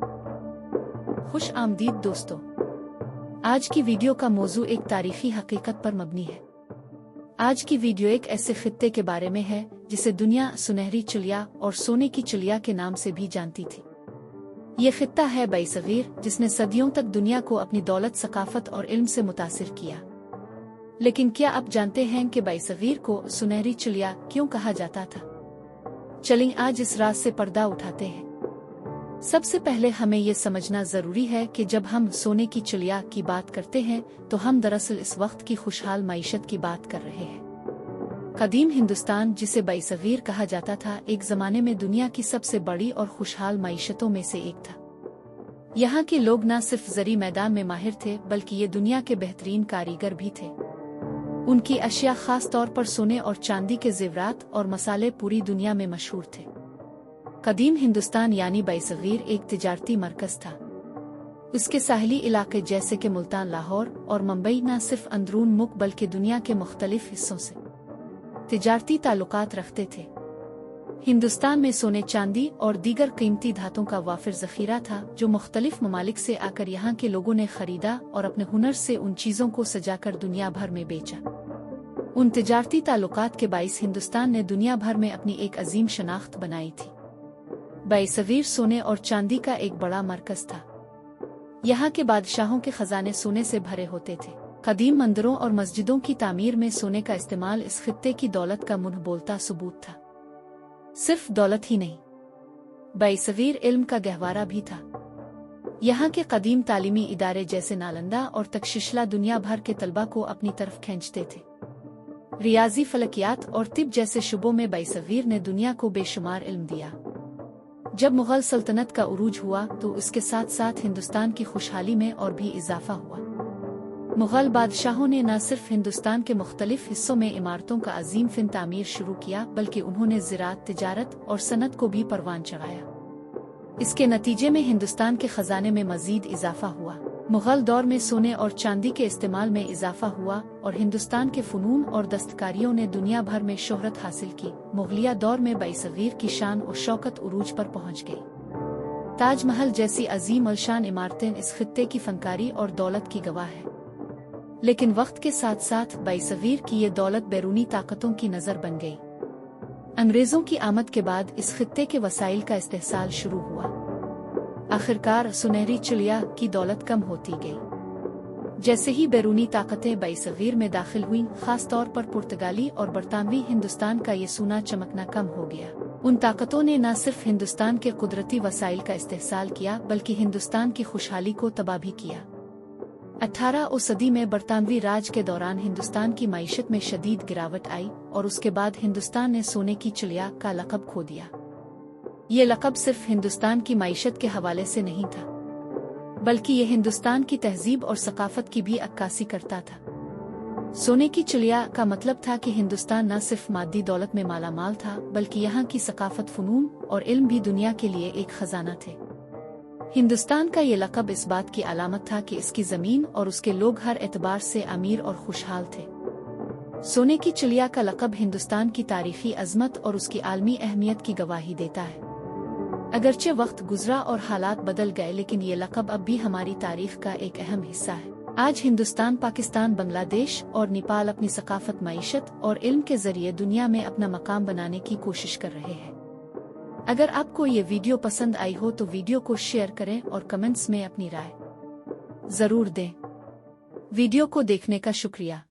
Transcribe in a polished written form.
खुश आमदीद दोस्तों। आज की वीडियो का मौजू एक तारीखी हकीकत पर मबनी है। आज की वीडियो एक ऐसे खित्ते के बारे में है जिसे दुनिया सुनहरी चिड़िया और सोने की चिड़िया के नाम से भी जानती थी। ये खित्ता है बरसगीर, जिसने सदियों तक दुनिया को अपनी दौलत, सकाफत और इल्म से मुतासिर किया। लेकिन क्या आप जानते हैं कि बरसगीर को सुनहरी चिड़िया क्यों कहा जाता था? चलें आज इस राज से पर्दा उठाते हैं। सबसे पहले हमें ये समझना जरूरी है कि जब हम सोने की चिड़िया की बात करते हैं तो हम दरअसल इस वक्त की खुशहाल मईशत की बात कर रहे हैं। कदीम हिंदुस्तान, जिसे बरसगीर कहा जाता था, एक जमाने में दुनिया की सबसे बड़ी और खुशहाल मईशतों में से एक था। यहाँ के लोग न सिर्फ ज़री मैदान में माहिर थे, बल्कि ये दुनिया के बेहतरीन कारीगर भी थे। उनकी अशिया खास तौर पर सोने और चांदी के जेवरात और मसाले पूरी दुनिया में मशहूर थे। कदीम हिंदुस्तान यानी बरसगीर एक तिजारती मरकज था। उसके साहली इलाके जैसे कि मुल्तान, लाहौर और मुंबई न सिर्फ अंदरून मुल्क बल्कि दुनिया के मुख्तलिफ हिस्सों से तिजारती ताल्लुकात रखते थे। हिंदुस्तान में सोने, चांदी और दीगर कीमती धातुओं का वाफिर ज़ख़ीरा था, जो मुख्तलिफ ममालिक से आकर यहाँ के लोगों ने खरीदा और अपने हुनर से उन चीज़ों को सजाकर दुनिया भर में बेचा। उन तिजारती ताल्लुकात के बाइस हिंदुस्तान ने दुनिया भर में अपनी एक अजीम शनाख्त बनाई थी। बरसगीर सोने और चांदी का एक बड़ा मरकज था। यहाँ के बादशाहों के खजाने सोने से भरे होते थे। कदीम मंदिरों और मस्जिदों की तामीर में सोने का इस्तेमाल इस खित्ते की दौलत का मुंह बोलता सबूत था। सिर्फ दौलत ही नहीं, बरसगीर इल्म का गहवारा भी था। यहाँ के कदीम तालीमी इदारे जैसे नालंदा और तक्षशिला दुनिया भर के तलबा को अपनी तरफ खींचते थे। रियाजी, फलकियात और तिब जैसे शुबों में बरसगीर ने दुनिया को बेशुमार इल्म दिया। जब मुगल सल्तनत का उरूज हुआ तो इसके साथ साथ हिंदुस्तान की खुशहाली में और भी इजाफा हुआ। मुगल बादशाहों ने न सिर्फ हिंदुस्तान के मुख्तलिफ हिस्सों में इमारतों का अजीम फिन तामीर शुरू किया, बल्कि उन्होंने ज़राअत, तिजारत और सनत को भी परवान चढ़ाया। इसके नतीजे में हिंदुस्तान के खजाने में मजीद इजाफा हुआ। मुगल दौर में सोने और चांदी के इस्तेमाल में इजाफा हुआ और हिंदुस्तान के फ़नून और दस्तकारियों ने दुनिया भर में शोहरत हासिल की। मुगलिया दौर में बरसगीर की शान और शौकत उरूज पर पहुंच गई। ताजमहल जैसी अजीम अलशान इमारतें इस खित्ते की फनकारी और दौलत की गवाह है। लेकिन वक्त के साथ साथ बरसगीर की ये दौलत बैरूनी ताकतों की नज़र बन गई। अंग्रेज़ों की आमद के बाद इस खित्ते के वसाइल का इस्तेहसाल शुरू हुआ। आखिरकार सुनहरी चिड़िया की दौलत कम होती गई। जैसे ही बैरूनी ताकतें बरसगीर में दाखिल हुईं, खास तौर पर पुर्तगाली और बरतानवी, हिंदुस्तान का ये सोना चमकना कम हो गया। उन ताकतों ने न सिर्फ हिंदुस्तान के कुदरती वसाइल का इस्तेहसाल किया, बल्कि हिंदुस्तान की खुशहाली को तबाह भी किया। 18वीं सदी में बरतानवी राज के दौरान हिंदुस्तान की मईशत में शदीद गिरावट आई और उसके बाद हिंदुस्तान ने सोने की चिड़िया का लक़ब खो दिया। ये लक़ब सिर्फ हिंदुस्तान की मईशत के हवाले से नहीं था, बल्कि ये हिंदुस्तान की तहजीब और सकाफत की भी अक्कासी करता था। सोने की चिड़िया का मतलब था कि हिंदुस्तान न सिर्फ मादी दौलत में मालामाल था, बल्कि यहाँ की सकाफत, फ़नून और इल्म भी दुनिया के लिए एक खजाना थे। हिंदुस्तान का ये लक़ब इस बात की अलामत था कि इसकी ज़मीन और उसके लोग हर एतबार से अमीर और खुशहाल थे। सोने की चिड़िया का लक़ब हिंदुस्तान की तारीखी अज़मत और उसकी आलमी अहमियत की गवाही देता है। अगरचे वक्त गुजरा और हालात बदल गए, लेकिन ये लक़ब अब भी हमारी तारीख का एक अहम हिस्सा है। आज हिंदुस्तान, पाकिस्तान, बांग्लादेश और नेपाल अपनी सकाफत, मईशत और इल्म के जरिए दुनिया में अपना मकाम बनाने की कोशिश कर रहे हैं। अगर आपको ये वीडियो पसंद आई हो तो वीडियो को शेयर करें और कमेंट्स में अपनी राय जरूर दें। वीडियो को देखने का शुक्रिया।